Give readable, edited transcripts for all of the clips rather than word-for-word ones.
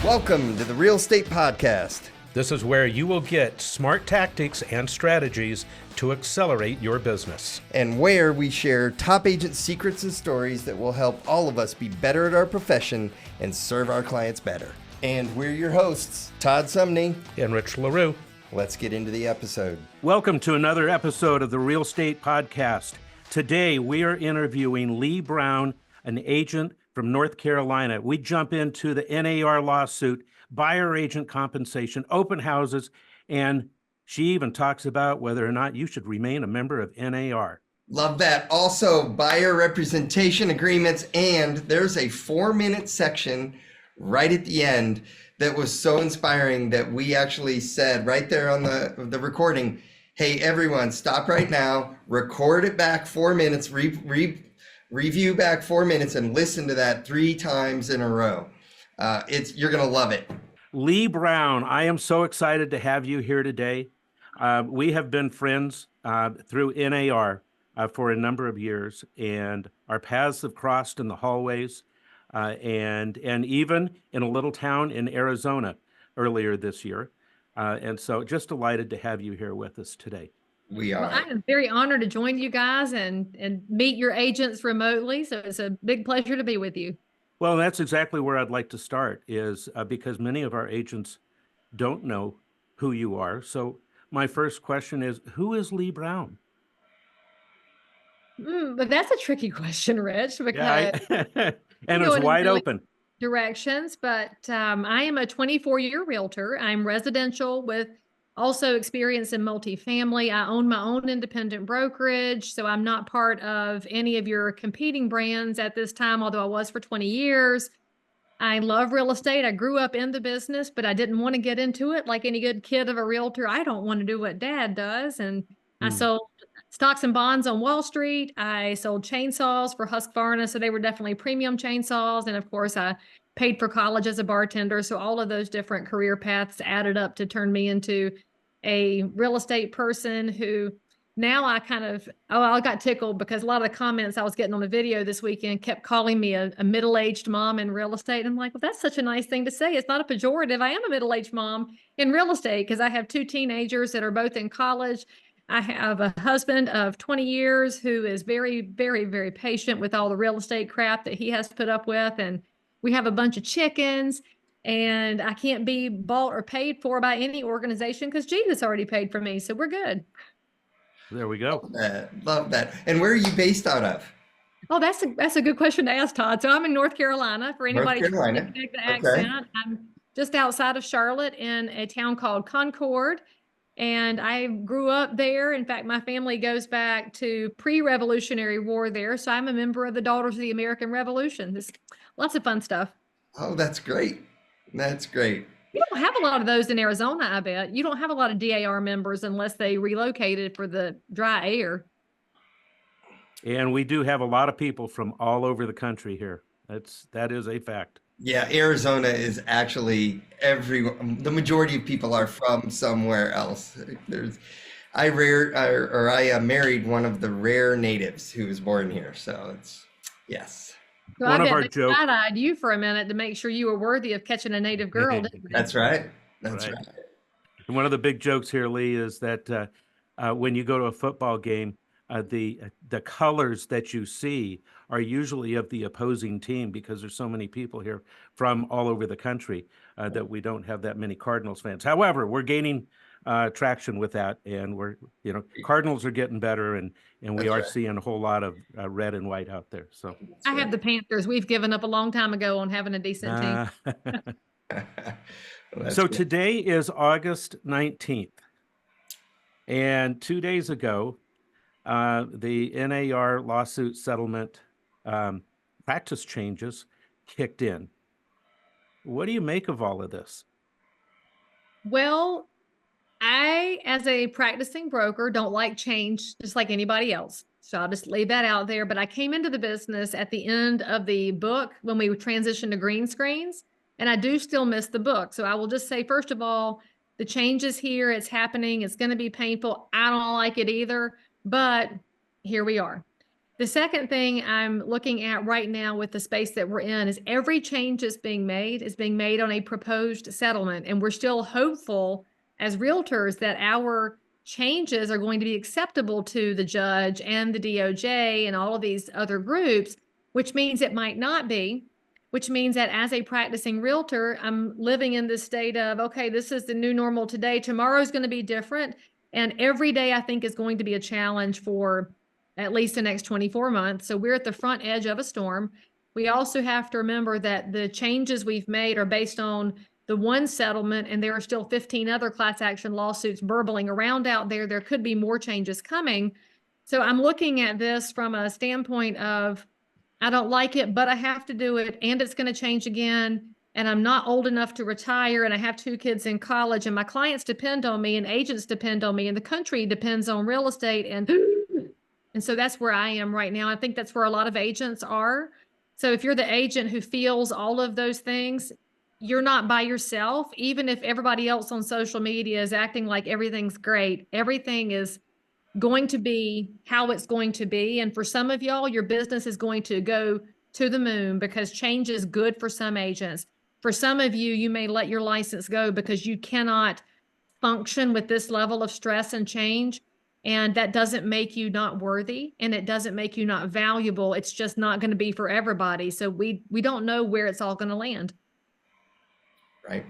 Welcome to the Real Estate Podcast. This is where you will get smart tactics and strategies to accelerate your business. And where we share top agent secrets and stories that will help all of us be better at our profession and serve our clients better. And we're your hosts, Todd Sumney And Rich LaRue. Let's get into the episode. Welcome to another episode of the Real Estate Podcast. Today we are interviewing Leigh Brown, an agent from North Carolina. We jump into the NAR lawsuit, buyer agent compensation, open houses, and she even talks about whether or not you should remain a member of NAR. Love that. Also, buyer representation agreements, and there's a 4-minute section right at the end that was so inspiring that we actually said right there on the recording, hey, everyone, stop right now, record it back 4 minutes, review back 4 minutes, and listen to that 3 times in a row. You're going to love it. Leigh Brown, I am so excited to have you here today. We have been friends through NAR for a number of years, and our paths have crossed in the hallways and even in a little town in Arizona earlier this year. And so just delighted to have you here with us today. We are. Well, I am very honored to join you guys and meet your agents remotely. So it's a big pleasure to be with you. Well, that's exactly where I'd like to start is because many of our agents don't know who you are. So my first question is, who is Leigh Brown? But that's a tricky question, Rich, because and it's wide open. Directions, but I am a 24-year realtor. I'm residential with also experience in multifamily. I own my own independent brokerage, so I'm not part of any of your competing brands at this time, although I was for 20 years. I love real estate. I grew up in the business, but I didn't want to get into it like any good kid of a realtor. I don't want to do what Dad does. And I sold stocks and bonds on Wall Street. I sold chainsaws for Husqvarna, so they were definitely premium chainsaws. And of course, I paid for college as a bartender. So all of those different career paths added up to turn me into a real estate person who now I got tickled because a lot of the comments I was getting on the video this weekend kept calling me a middle-aged mom in real estate. I'm like, well, that's such a nice thing to say. It's not a pejorative. I am a middle-aged mom in real estate because I have 2 teenagers that are both in college. I have a husband of 20 years who is very, very, very patient with all the real estate crap that he has to put up with. And we have a bunch of chickens, and I can't be bought or paid for by any organization because Jesus already paid for me. So we're good. There we go. Love that. And where are you based out of? Oh, that's a good question to ask, Todd. So I'm in North Carolina for anybody trying to connect the accent. I'm just outside of Charlotte in a town called Concord. And I grew up there. In fact, my family goes back to pre-Revolutionary War there. So I'm a member of the Daughters of the American Revolution. There's lots of fun stuff. Oh, that's great. That's great. You don't have a lot of those in Arizona, I bet. You don't have a lot of DAR members unless they relocated for the dry air. And we do have a lot of people from all over the country here. That is a fact. Yeah, Arizona is actually the majority of people are from somewhere else. I married one of the rare natives who was born here. So yes. So One I of our bet jokes. I side-eyed you for a minute to make sure you were worthy of catching a native girl. Didn't I? That's right. That's Right. right. And one of the big jokes here, Leigh, is that when you go to a football game, the colors that you see are usually of the opposing team because there's so many people here from all over the country that we don't have that many Cardinals fans. However, we're gaining traction with that, and Cardinals are getting better, and we are seeing a whole lot of red and white out there. So I have the Panthers. We've given up a long time ago on having a decent team. So today is August 19th, and 2 days ago, the NAR lawsuit settlement practice changes kicked in. What do you make of all of this? Well, I, as a practicing broker, don't like change just like anybody else. So I'll just leave that out there. But I came into the business at the end of the book when we transitioned to green screens, and I do still miss the book. So I will just say, first of all, the change is here. It's happening. It's going to be painful. I don't like it either, but here we are. The second thing I'm looking at right now with the space that we're in is every change that's being made is being made on a proposed settlement. And we're still hopeful as realtors that our changes are going to be acceptable to the judge and the DOJ and all of these other groups, which means it might not be, which means that as a practicing realtor, I'm living in this state of, okay, this is the new normal today. Tomorrow's going to be different. And every day I think is going to be a challenge for at least the next 24 months. So we're at the front edge of a storm. We also have to remember that the changes we've made are based on the one settlement, and there are still 15 other class action lawsuits burbling around out there. There could be more changes coming. So I'm looking at this from a standpoint of, I don't like it, but I have to do it, and it's going to change again. And I'm not old enough to retire, and I have 2 kids in college, and my clients depend on me, and agents depend on me, and the country depends on real estate. And so that's where I am right now. I think that's where a lot of agents are. So if you're the agent who feels all of those things, you're not by yourself. Even if everybody else on social media is acting like everything's great, everything is going to be how it's going to be. And for some of y'all, your business is going to go to the moon because change is good for some agents. For some of you, you may let your license go because you cannot function with this level of stress and change. And that doesn't make you not worthy, and it doesn't make you not valuable. It's just not going to be for everybody. So we don't know where it's all going to land. Right.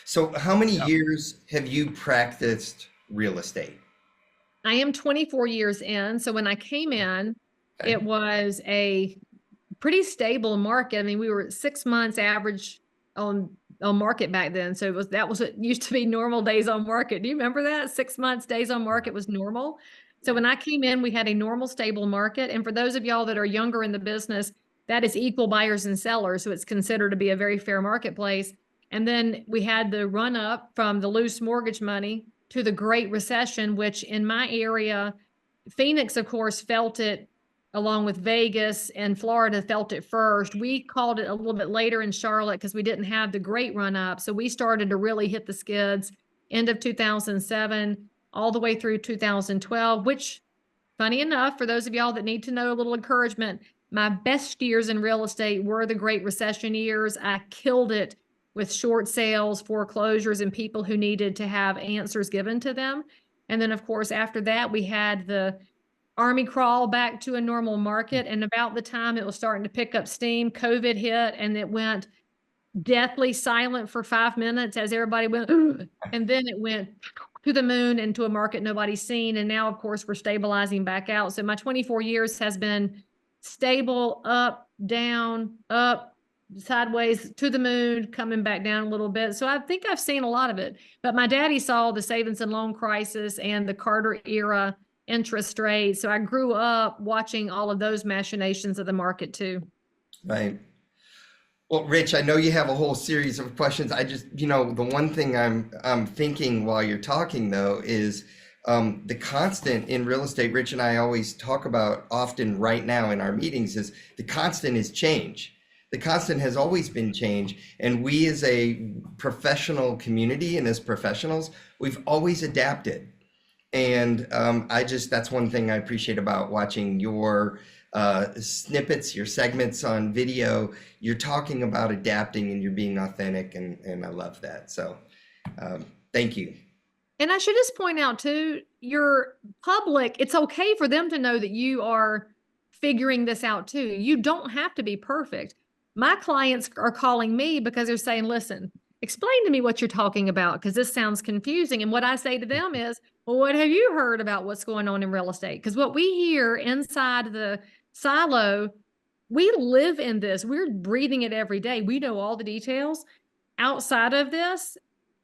So how many years have you practiced real estate? I am 24 years in. So when I came in, Okay. it was a pretty stable market. I mean, we were at 6 months average on market back then. So that was what used to be normal days on market. Do you remember that? 6 months days on market was normal. So when I came in, we had a normal, stable market. And for those of y'all that are younger in the business, that is equal buyers and sellers. So it's considered to be a very fair marketplace. And then we had the run up from the loose mortgage money to the Great Recession, which in my area, Phoenix, of course, felt it along with Vegas, and Florida felt it first. We called it a little bit later in Charlotte because we didn't have the great run up. So we started to really hit the skids end of 2007 all the way through 2012, which, funny enough, for those of y'all that need to know a little encouragement, my best years in real estate were the Great Recession years. I killed it with short sales, foreclosures, and people who needed to have answers given to them. And then, of course, after that, we had the Army crawl back to a normal market. And about the time it was starting to pick up steam, COVID hit, and it went deathly silent for 5 minutes as everybody went, and then it went to the moon into a market nobody's seen. And now, of course, we're stabilizing back out. So my 24 years has been stable, up, down, up, sideways, to the moon, coming back down a little bit. So I think I've seen a lot of it. But my daddy saw the savings and loan crisis and the Carter era interest rates. So I grew up watching all of those machinations of the market too. Right. Well, Rich, I know you have a whole series of questions. I just, the one thing I'm thinking while you're talking though is the constant in real estate. Rich and I always talk about often right now in our meetings is the constant is change. The constant has always been change, and we as a professional community and as professionals, we've always adapted. And that's one thing I appreciate about watching your snippets, your segments on video. You're talking about adapting and you're being authentic, and I love that. So thank you. And I should just point out too, your public, it's okay for them to know that you are figuring this out too. You don't have to be perfect. My clients are calling me because they're saying, listen, explain to me what you're talking about, because this sounds confusing. And what I say to them is, well, what have you heard about what's going on in real estate? Because what we hear inside the silo, we live in this. We're breathing it every day. We know all the details. Outside of this,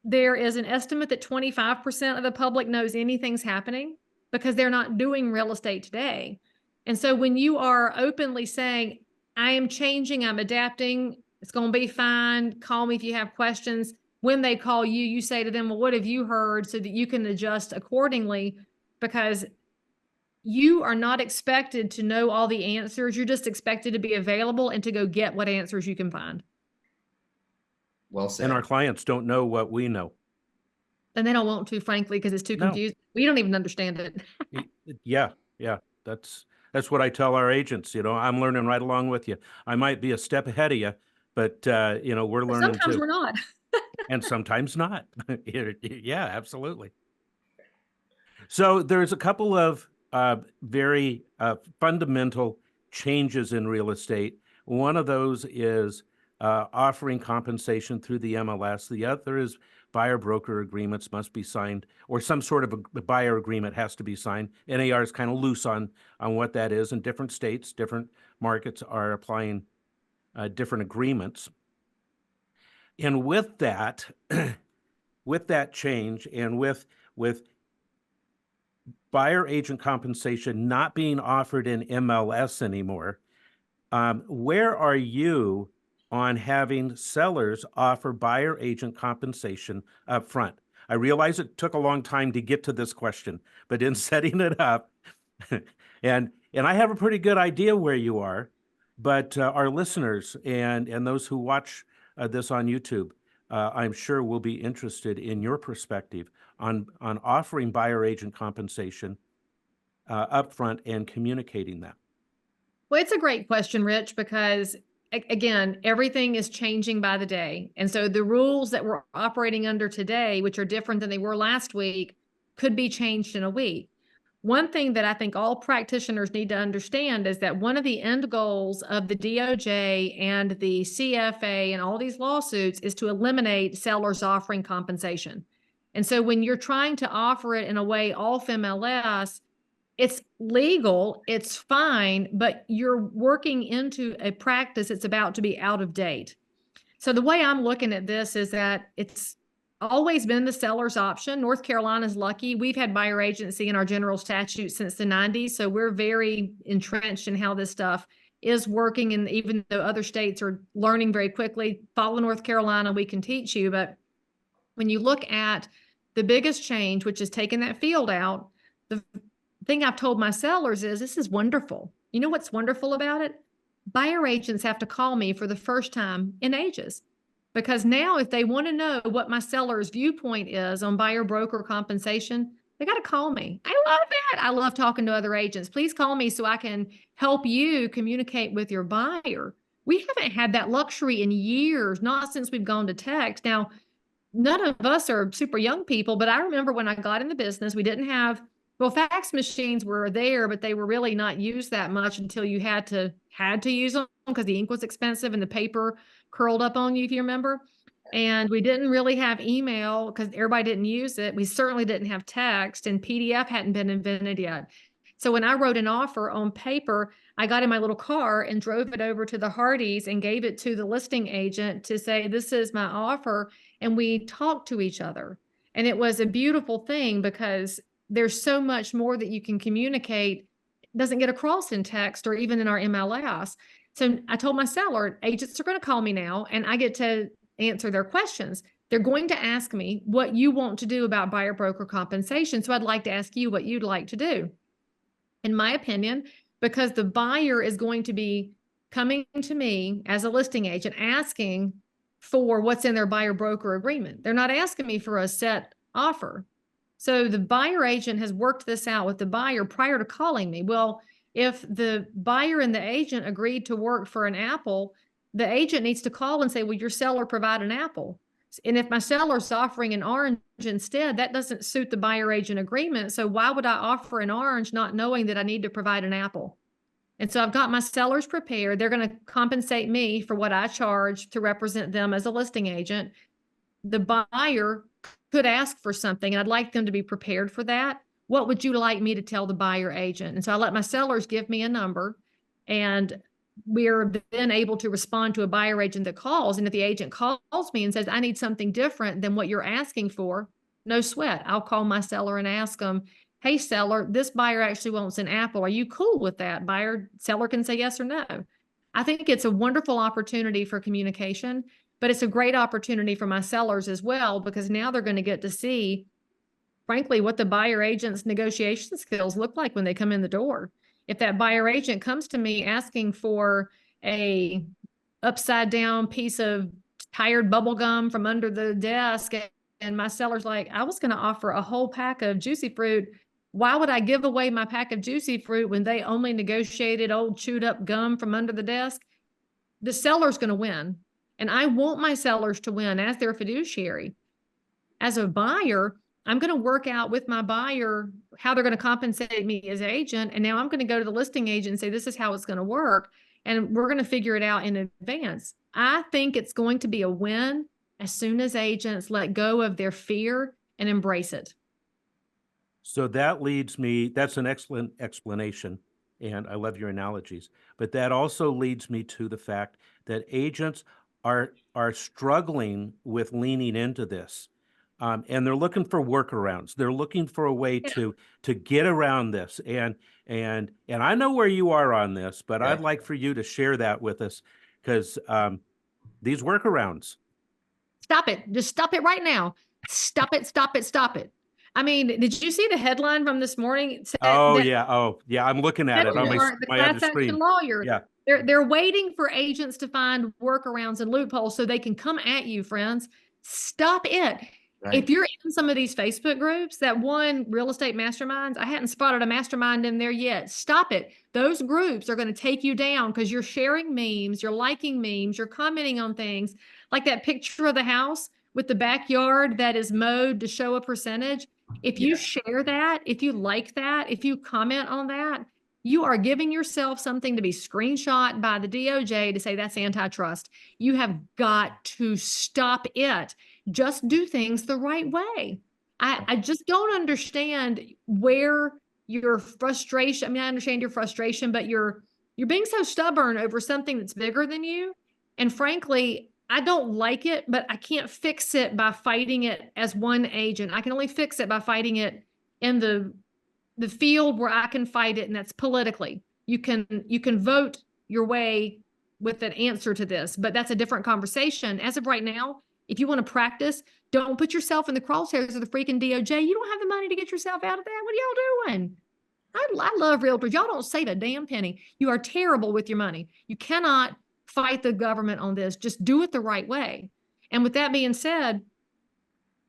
there is an estimate that 25% of the public knows anything's happening because they're not doing real estate today. And so when you are openly saying, I am changing, I'm adapting, it's going to be fine, call me if you have questions. When they call you, you say to them, well, what have you heard, so that you can adjust accordingly, because you are not expected to know all the answers. You're just expected to be available and to go get what answers you can find. Well said. And our clients don't know what we know. And they don't want to, frankly, because it's too confusing. We don't even understand it. Yeah, yeah. That's what I tell our agents. I'm learning right along with you. I might be a step ahead of you, but we're But learning sometimes too, we're not. and sometimes not. Yeah, absolutely. So there's a couple of very fundamental changes in real estate. One of those is offering compensation through the MLS. The other is buyer broker agreements must be signed, or some sort of a buyer agreement has to be signed. NAR is kind of loose on what that is, and different states, different markets are applying different agreements. And with that, with that change, and with buyer agent compensation not being offered in MLS anymore, where are you on having sellers offer buyer agent compensation up front? I realize it took a long time to get to this question, but in setting it up, and I have a pretty good idea where you are, but our listeners and those who watch this on YouTube, I'm sure will be interested in your perspective on offering buyer agent compensation upfront and communicating that. Well, it's a great question, Rich, because again, everything is changing by the day. And so the rules that we're operating under today, which are different than they were last week, could be changed in a week. One thing that I think all practitioners need to understand is that one of the end goals of the DOJ and the CFA and all these lawsuits is to eliminate sellers offering compensation. And so when you're trying to offer it in a way off MLS, it's legal, it's fine, but you're working into a practice that's about to be out of date. So the way I'm looking at this is that it's always been the seller's option. North Carolina's lucky. We've had buyer agency in our general statute since the 90s. So we're very entrenched in how this stuff is working. And even though other states are learning very quickly, follow North Carolina, we can teach you. But when you look at the biggest change, which is taking that field out, the thing I've told my sellers is this is wonderful. You know what's wonderful about it? Buyer agents have to call me for the first time in ages. Because now if they want to know what my seller's viewpoint is on buyer broker compensation, they got to call me. I love that. I love talking to other agents. Please call me so I can help you communicate with your buyer. We haven't had that luxury in years, not since we've gone to text. Now, none of us are super young people, but I remember when I got in the business, we didn't have, well, fax machines were there, but they were really not used that much until you had to use them because the ink was expensive and the paper curled up on you, if you remember. And we didn't really have email because everybody didn't use it. We certainly didn't have text, and PDF hadn't been invented yet. So when I wrote an offer on paper, I got in my little car and drove it over to the Hardys and gave it to the listing agent to say, this is my offer. And we talked to each other. And it was a beautiful thing because there's so much more that you can communicate, doesn't get across in text or even in our MLS. So I told my seller, agents are going to call me now and I get to answer their questions. They're going to ask me what you want to do about buyer broker compensation. So I'd like to ask you what you'd like to do. In my opinion, because the buyer is going to be coming to me as a listing agent asking for what's in their buyer broker agreement. They're not asking me for a set offer. So the buyer agent has worked this out with the buyer prior to calling me. Well, if the buyer and the agent agreed to work for an apple, the agent needs to call and say, well, your seller provide an apple. And if my seller's offering an orange instead, that doesn't suit the buyer agent agreement. So why would I offer an orange not knowing that I need to provide an apple? And so I've got my sellers prepared. They're going to compensate me for what I charge to represent them as a listing agent. The buyer could ask for something, and I'd like them to be prepared for that. What would you like me to tell the buyer agent? And so I let my sellers give me a number, and we're then able to respond to a buyer agent that calls. And if the agent calls me and says, I need something different than what you're asking for, no sweat. I'll call my seller and ask them, hey, seller, this buyer actually wants an apple. Are you cool with that? Seller can say yes or no. I think it's a wonderful opportunity for communication, but it's a great opportunity for my sellers as well, because now they're going to get to see, frankly, what the buyer agent's negotiation skills look like when they come in the door. If that buyer agent comes to me asking for a upside down piece of tired bubble gum from under the desk, and my seller's like, I was going to offer a whole pack of juicy fruit, Why would I give away my pack of juicy fruit when they only negotiated old chewed up gum from under the desk? The seller's going to win. And I want my sellers to win as their fiduciary. As a buyer, I'm going to work out with my buyer how they're going to compensate me as agent. And now I'm going to go to the listing agent and say, this is how it's going to work. And we're going to figure it out in advance. I think it's going to be a win as soon as agents let go of their fear and embrace it. So that leads me, that's an excellent explanation, and I love your analogies. But that also leads me to the fact that agents are struggling with leaning into this. And they're looking for workarounds. They're looking for a way to get around this. And I know where you are on this, but I'd like for you to share that with us, because these workarounds. Stop it. Just stop it right now. Stop it, stop it, stop it. I mean, did you see the headline from this morning? It said Oh that yeah. Oh yeah. I'm looking at it on the my class other action screen. lawyer. Yeah. They're waiting for agents to find workarounds and loopholes so they can come at you, friends. Stop it. Right. If you're in some of these Facebook groups, that one real estate masterminds, I hadn't spotted a mastermind in there yet. Stop it. Those groups are going to take you down because you're sharing memes, you're liking memes, you're commenting on things like that picture of the house with the backyard that is mowed to show a percentage. If you share that, if you like that, if you comment on that, you are giving yourself something to be screenshot by the DOJ to say that's antitrust. You have got to stop it. Just do things the right way. I just don't understand where your frustration, I mean, I understand your frustration, but you're being so stubborn over something that's bigger than you. And frankly, I don't like it, but I can't fix it by fighting it as one agent. I can only fix it by fighting it in the field where I can fight it, and that's politically. You can vote your way with an answer to this, but that's a different conversation. As of right now, if you want to practice, don't put yourself in the crosshairs of the freaking DOJ. You don't have the money to get yourself out of that. What are y'all doing? I love realtors. Y'all don't save a damn penny. You are terrible with your money. You cannot fight the government on this. Just do it the right way. And with that being said,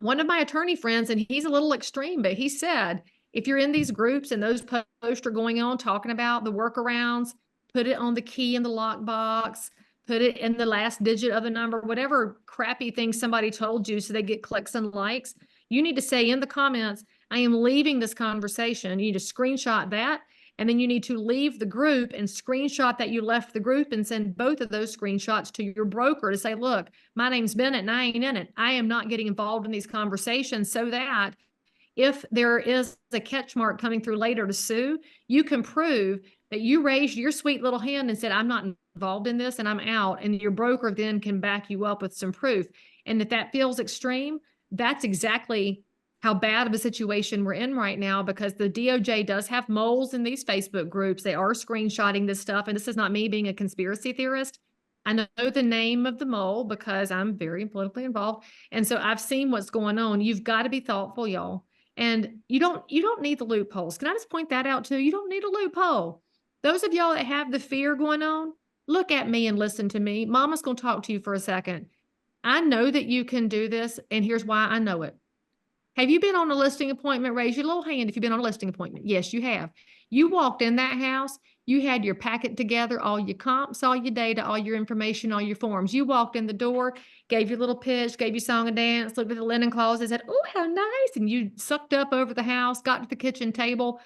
one of my attorney friends, and he's a little extreme, but he said, if you're in these groups and those posts are going on talking about the workarounds, put it on the key in the lockbox, put it in the last digit of the number, whatever crappy thing somebody told you so they get clicks and likes. You need to say in the comments, I am leaving this conversation. You need to screenshot that. And then you need to leave the group and screenshot that you left the group and send both of those screenshots to your broker to say, look, my name's Bennett and I ain't in it. I am not getting involved in these conversations, so that if there is a catch mark coming through later to sue, you can prove that you raised your sweet little hand and said, I'm not involved in this and I'm out. And your broker then can back you up with some proof. And if that feels extreme, that's exactly how bad of a situation we're in right now, because the DOJ does have moles in these Facebook groups. They are screenshotting this stuff. And this is not me being a conspiracy theorist. I know the name of the mole because I'm very politically involved. And so I've seen what's going on. You've got to be thoughtful, y'all. And you don't need the loopholes. Can I just point that out too? You don't need a loophole. Those of y'all that have the fear going on, look at me and listen to me. Mama's going to talk to you for a second. I know that you can do this, and here's why I know it. Have you been on a listing appointment? Raise your little hand if you've been on a listing appointment. Yes, you have. You walked in that house. You had your packet together, all your comps, all your data, all your information, all your forms. You walked in the door, gave your little pitch, gave your song and dance, looked at the linen closet, said, oh, how nice. And you sucked up over the house, got to the kitchen table,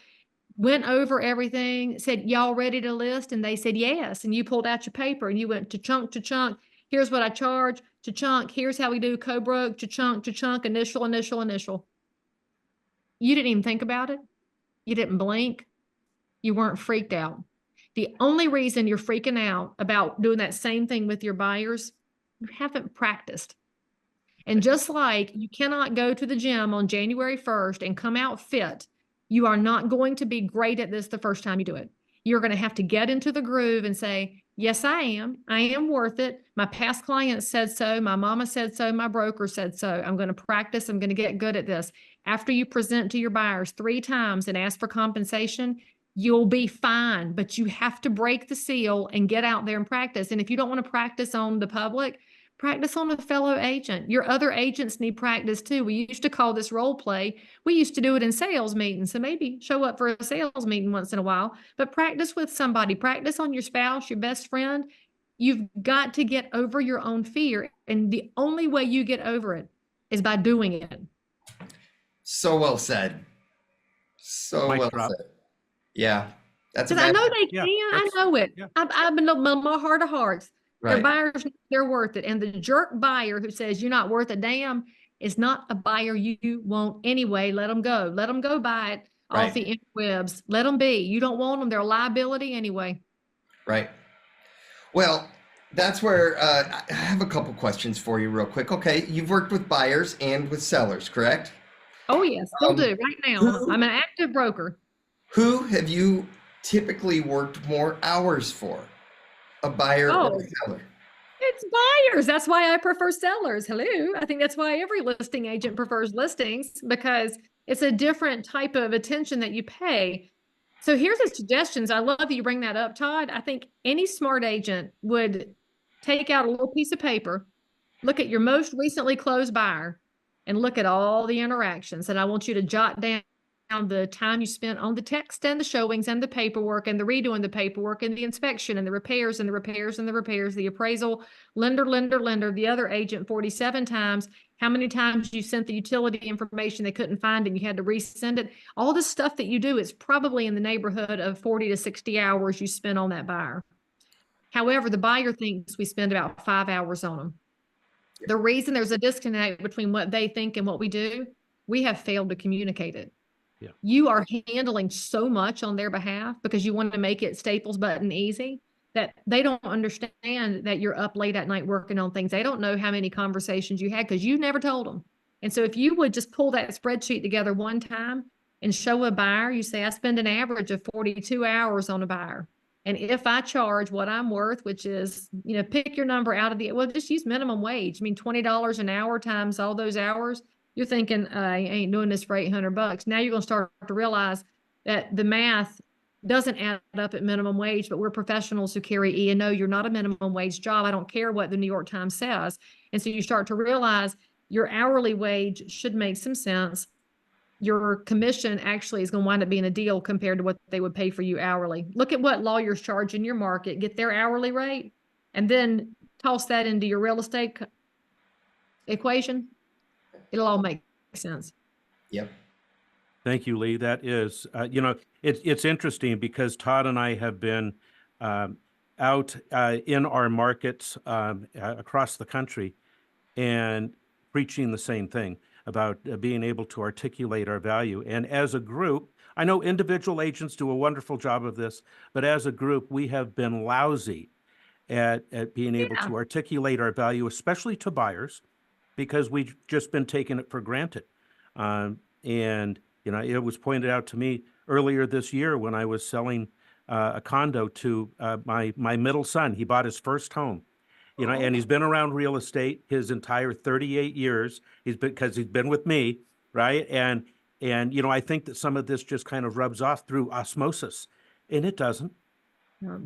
went over everything, said, y'all ready to list? And they said, yes. And you pulled out your paper and you went to chunk to chunk. Here's what I charge to chunk. Here's how we do co-broke to chunk, initial. You didn't even think about it. You didn't blink. You weren't freaked out. The only reason you're freaking out about doing that same thing with your buyers, you haven't practiced. And just like you cannot go to the gym on January 1st and come out fit, you are not going to be great at this the first time you do it. You're going to have to get into the groove and say, yes, I am. I am worth it. My past clients said so. My mama said so. My broker said so. I'm going to practice. I'm going to get good at this. After you present to your buyers 3 times and ask for compensation, you'll be fine, but you have to break the seal and get out there and practice. And if you don't want to practice on the public, Practice on a fellow agent. Your other agents need practice too. We used to call this role play. We used to do it in sales meetings. So maybe show up for a sales meeting once in a while, but practice with somebody. Practice on your spouse, your best friend. You've got to get over your own fear. And the only way you get over it is by doing it. So well said. So Mic well drop. said. Yeah. That's a Because I know bad, they Yeah, can. I that's- know it. yeah. I've been my heart of hearts. Their right. buyers, they're worth it. And the jerk buyer who says you're not worth a damn is not a buyer you want anyway. Let them go. Let them go buy it Right. off the interwebs. Let them be. You don't want them. They're a liability anyway. Right. Well, that's where I have a couple questions for you real quick. Okay. You've worked with buyers and with sellers, correct? Oh, yes, still Um, do right now. who- I'm an active broker. Who have you typically worked more hours for? A buyer or Oh. a seller? It's buyers. That's why I prefer sellers. Hello. I think that's why every listing agent prefers listings because it's a different type of attention that you pay. So here's the suggestions. I love that you bring that up, Todd. I think any smart agent would take out a little piece of paper, look at your most recently closed buyer, and look at all the interactions. And I want you to jot down the time you spent on the text and the showings and the paperwork and the redoing the paperwork and the inspection and the repairs and the repairs and the repairs, the appraisal, lender, the other agent 47 times, how many times you sent the utility information they couldn't find and you had to resend it. All the stuff that you do is probably in the neighborhood of 40 to 60 hours you spend on that buyer. However, the buyer thinks we spend about 5 hours on them. The reason there's a disconnect between what they think and what we do, we have failed to communicate it. Yeah. You are handling so much on their behalf because you want to make it Staples button easy that they don't understand that you're up late at night working on things. They don't know how many conversations you had because you never told them. And so if you would just pull that spreadsheet together one time and show a buyer, you say, I spend an average of 42 hours on a buyer. And if I charge what I'm worth, which is, pick your number out of well, just use minimum wage. I mean, $20 an hour times all those hours. You're thinking, I ain't doing this for $800. Now you're going to start to realize that the math doesn't add up at minimum wage, but we're professionals who carry E&O. You're not a minimum wage job. I don't care what the New York Times says. And so you start to realize your hourly wage should make some sense. Your commission actually is going to wind up being a deal compared to what they would pay for you hourly. Look at what lawyers charge in your market, get their hourly rate, and then toss that into your real estate equation. It'll all make sense. Yep. Thank you, Leigh. That is, it's interesting because Todd and I have been out in our markets across the country and preaching the same thing about being able to articulate our value. And as a group, I know individual agents do a wonderful job of this, but as a group, we have been lousy at being able to articulate our value, especially to buyers, because we've just been taking it for granted. And, it was pointed out to me earlier this year when I was selling a condo to my middle son. He bought his first home, and he's been around real estate his entire 38 years. Because he's been with me, right? And I think that some of this just kind of rubs off through osmosis, and it doesn't.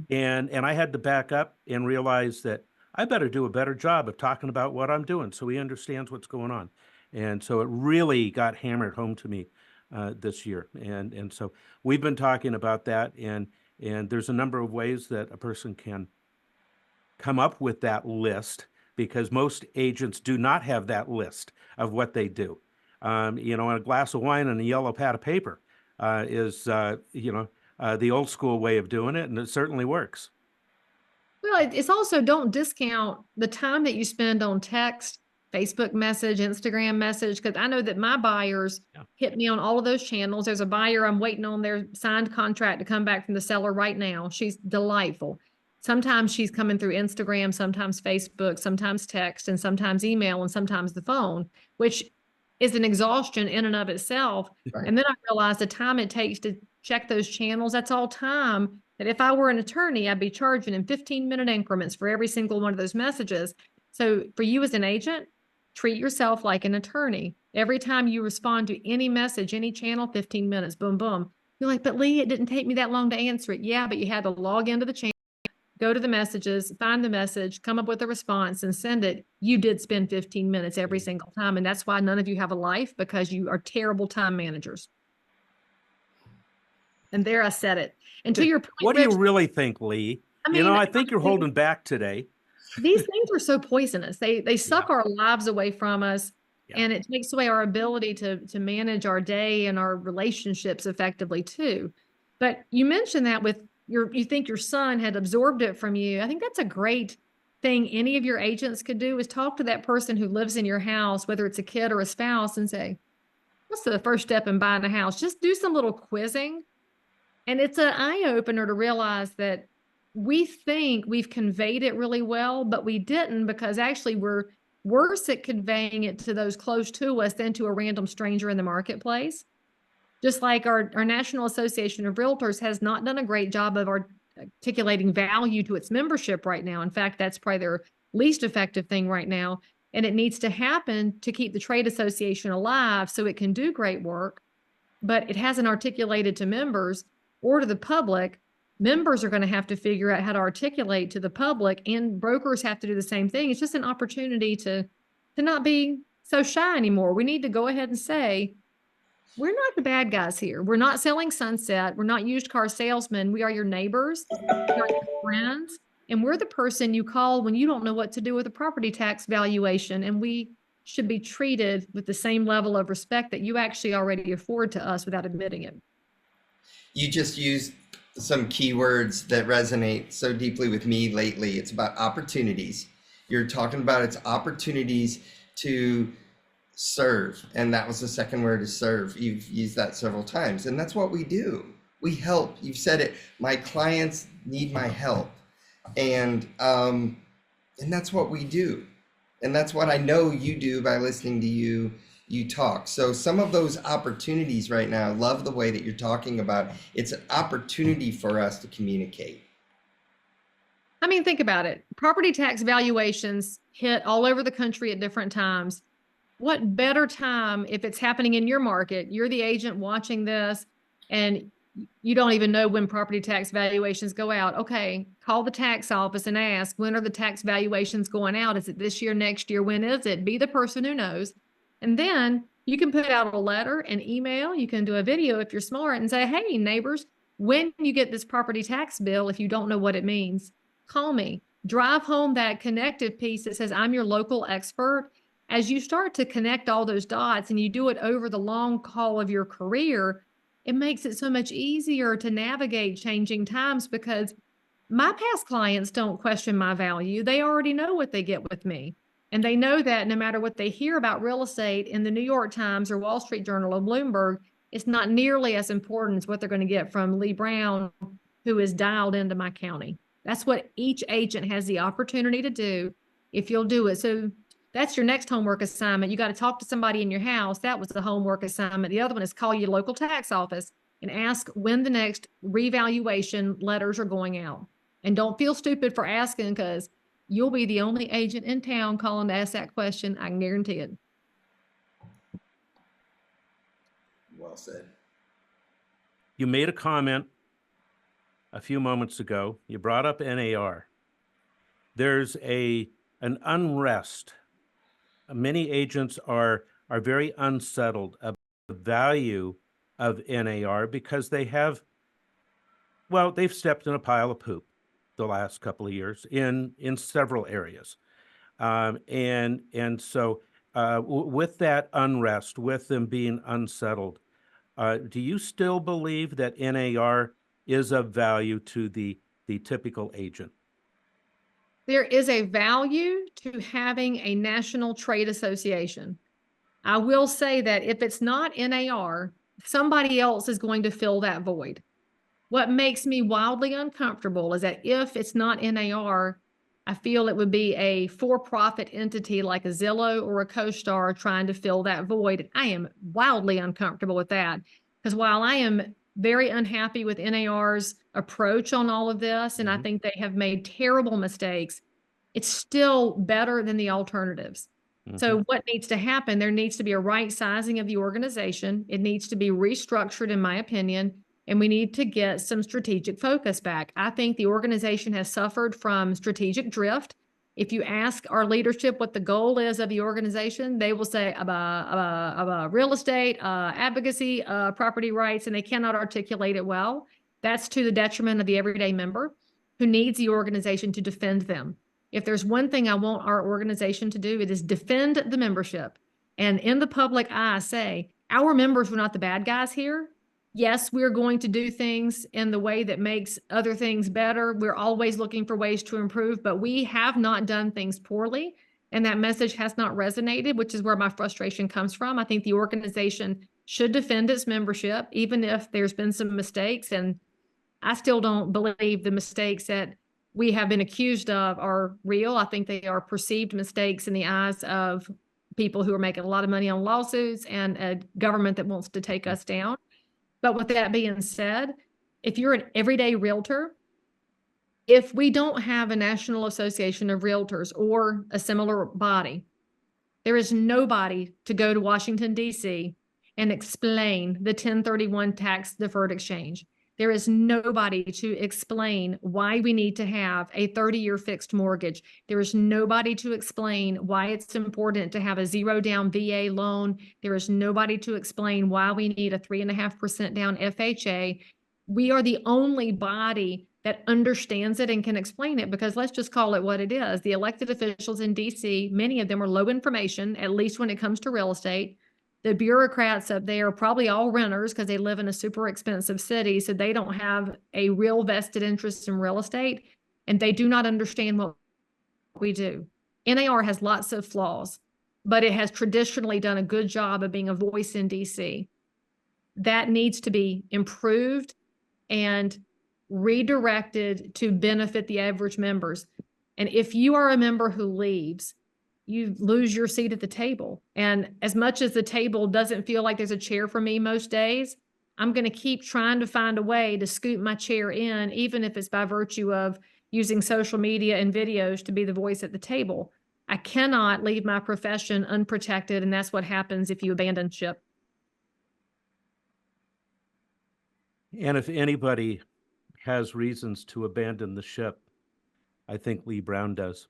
And I had to back up and realize that I better do a better job of talking about what I'm doing so he understands what's going on. And so it really got hammered home to me this year. And so we've been talking about that. And there's a number of ways that a person can come up with that list because most agents do not have that list of what they do. And a glass of wine and a yellow pad of paper is, the old school way of doing it. And it certainly works. Well, it's also don't discount the time that you spend on text, Facebook message, Instagram message, because I know that my buyers hit me on all of those channels. There's a buyer I'm waiting on their signed contract to come back from the seller right now. She's delightful. Sometimes she's coming through Instagram, sometimes Facebook, sometimes text, and sometimes email, and sometimes the phone, which is an exhaustion in and of itself. Right. And then I realized the time it takes to check those channels, that's all time that if I were an attorney, I'd be charging in 15-minute increments for every single one of those messages. So for you as an agent, treat yourself like an attorney. Every time you respond to any message, any channel, 15 minutes, boom, boom. You're like, but Leigh, it didn't take me that long to answer it. Yeah, but you had to log into the channel, go to the messages, find the message, come up with a response and send it. You did spend 15 minutes every single time. And that's why none of you have a life, because you are terrible time managers. And there I said it. And to your point, What do you Rich, really think, Leigh? I You know, mean, I think you're holding back today. these things are so poisonous. They suck Yeah. our lives away from us. Yeah. And it takes away our ability to manage our day and our relationships effectively too. But you mentioned that with you think your son had absorbed it from you. I think that's a great thing any of your agents could do, is talk to that person who lives in your house, whether it's a kid or a spouse, and say, what's the first step in buying a house? Just do some little quizzing. And it's an eye opener to realize that we think we've conveyed it really well, but we didn't, because actually we're worse at conveying it to those close to us than to a random stranger in the marketplace. Just like our National Association of Realtors has not done a great job of articulating value to its membership right now. In fact, that's probably their least effective thing right now. And it needs to happen to keep the trade association alive so it can do great work. But it hasn't articulated to members or to the public. Members are going to have to figure out how to articulate to the public, and brokers have to do the same thing. It's just an opportunity to not be so shy anymore. We need to go ahead and say, we're not the bad guys here. We're not selling Sunset. We're not used car salesmen. We are your neighbors. We are your friends. And we're the person you call when you don't know what to do with a property tax valuation. And we should be treated with the same level of respect that you actually already afford to us without admitting it. You just used some keywords that resonate so deeply with me lately. It's about opportunities. You're talking about it's opportunities to serve. And that was the second word, is serve. You've used that several times. And that's what we do. We help. You've said it. My clients need my help. And that's what we do. And that's what I know you do by listening to you talk. So some of those opportunities right now, love the way that you're talking about. It's an opportunity for us to communicate. I mean, think about it. Property tax valuations hit all over the country at different times. What better time, if it's happening in your market, you're the agent watching this and you don't even know when property tax valuations go out. Okay, call the tax office and ask, when are the tax valuations going out? Is it this year, next year? When is it? Be the person who knows. And then you can put out a letter, an email, you can do a video if you're smart and say, hey, neighbors, when you get this property tax bill, if you don't know what it means, call me. Drive home that connective piece that says, I'm your local expert. As you start to connect all those dots and you do it over the long haul of your career, it makes it so much easier to navigate changing times, because my past clients don't question my value. They already know what they get with me. And they know that no matter what they hear about real estate in the New York Times or Wall Street Journal or Bloomberg, it's not nearly as important as what they're going to get from Leigh Brown, who is dialed into my county. That's what each agent has the opportunity to do if you'll do it. So that's your next homework assignment. You got to talk to somebody in your house. That was the homework assignment. The other one is call your local tax office and ask when the next revaluation letters are going out. And don't feel stupid for asking, because you'll be the only agent in town calling to ask that question. I can guarantee it. Well said. You made a comment a few moments ago. You brought up NAR. There's an unrest. Many agents are very unsettled about the value of NAR because they've stepped in a pile of poop the last couple of years in several areas. So with that unrest, with them being unsettled, do you still believe that NAR is of value to the typical agent? There is a value to having a national trade association. I will say that if it's not NAR, somebody else is going to fill that void. What makes me wildly uncomfortable is that if it's not NAR, I feel it would be a for-profit entity like a Zillow or a CoStar trying to fill that void. I am wildly uncomfortable with that, because while I am very unhappy with NAR's approach on all of this, and I think they have made terrible mistakes, it's still better than the alternatives. So what needs to happen? There needs to be a right sizing of the organization. It needs to be restructured, in my opinion. and we need to get some strategic focus back. I think the organization has suffered from strategic drift. If you ask our leadership what the goal is of the organization, they will say about real estate, advocacy, property rights, and they cannot articulate it well. That's to the detriment of the everyday member who needs the organization to defend them. If there's one thing I want our organization to do, it is defend the membership. And in the public eye, say, our members were not the bad guys here. Yes, we're going to do things in the way that makes other things better. We're always looking for ways to improve, but we have not done things poorly. And that message has not resonated, which is where my frustration comes from. I think the organization should defend its membership, even if there's been some mistakes. And I still don't believe the mistakes that we have been accused of are real. I think they are perceived mistakes in the eyes of people who are making a lot of money on lawsuits and a government that wants to take us down. But with that being said, if you're an everyday realtor, if we don't have a National Association of Realtors or a similar body, there is nobody to go to Washington, D.C. and explain the 1031 tax deferred exchange. There is nobody to explain why we need to have a 30-year fixed mortgage. There is nobody to explain why it's important to have a zero down VA loan. There is nobody to explain why we need a 3.5% down FHA. We are the only body that understands it and can explain it, because let's just call it what it is. The elected officials in DC, many of them are low information, at least when it comes to real estate. The bureaucrats up there are probably all renters because they live in a super expensive city, so they don't have a real vested interest in real estate, and they do not understand what we do. NAR has lots of flaws, but it has traditionally done a good job of being a voice in DC. That needs to be improved and redirected to benefit the average members. And if you are a member who leaves, you lose your seat at the table. And as much as the table doesn't feel like there's a chair for me most days, I'm going to keep trying to find a way to scoot my chair in, even if it's by virtue of using social media and videos to be the voice at the table. I cannot leave my profession unprotected, and that's what happens if you abandon ship. And if anybody has reasons to abandon the ship, I think Leigh Brown does,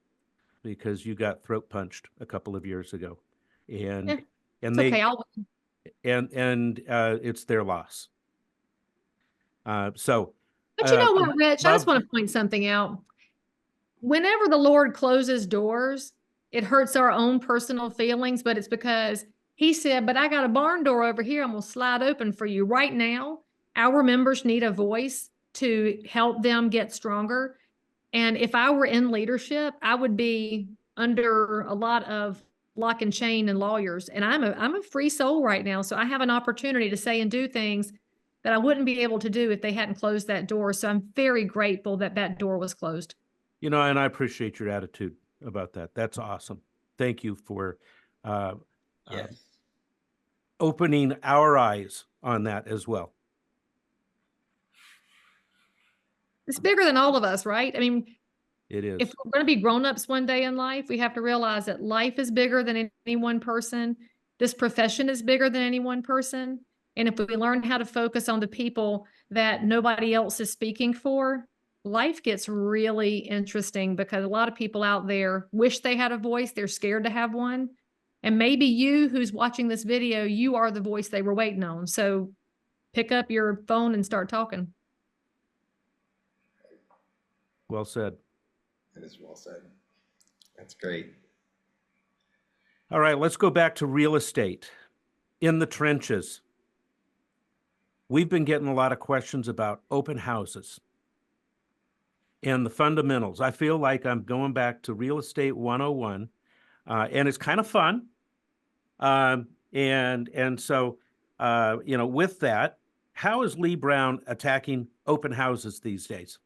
because you got throat punched a couple of years ago, and It's they okay. it's their loss. So, But you know what, Rich? I just love- want to point something out. Whenever the Lord closes doors, it hurts our own personal feelings, but it's because he said, but I got a barn door over here. I'm going to slide open for you right now. Our members need a voice to help them get stronger. And if I were in leadership, I would be under a lot of lock and chain and lawyers. And I'm a free soul right now. So I have an opportunity to say and do things that I wouldn't be able to do if they hadn't closed that door. So I'm very grateful that that door was closed. and I appreciate your attitude about that. That's awesome. Thank you for Yes. opening our eyes on that as well. It's bigger than all of us, right? I mean, It is. if we're going to be grown-ups one day in life, we have to realize that life is bigger than any one person. This profession is bigger than any one person. And if we learn how to focus on the people that nobody else is speaking for, life gets really interesting, because a lot of people out there wish they had a voice. They're scared to have one. And maybe you who's watching this video, you are the voice they were waiting on. So pick up your phone and start talking. Well said. That is well said. That's great. All right, let's go back to real estate in the trenches. We've been getting a lot of questions about open houses and the fundamentals. I feel like I'm going back to real estate 101, and it's kind of fun. And so, with that, how is Leigh Brown attacking open houses these days?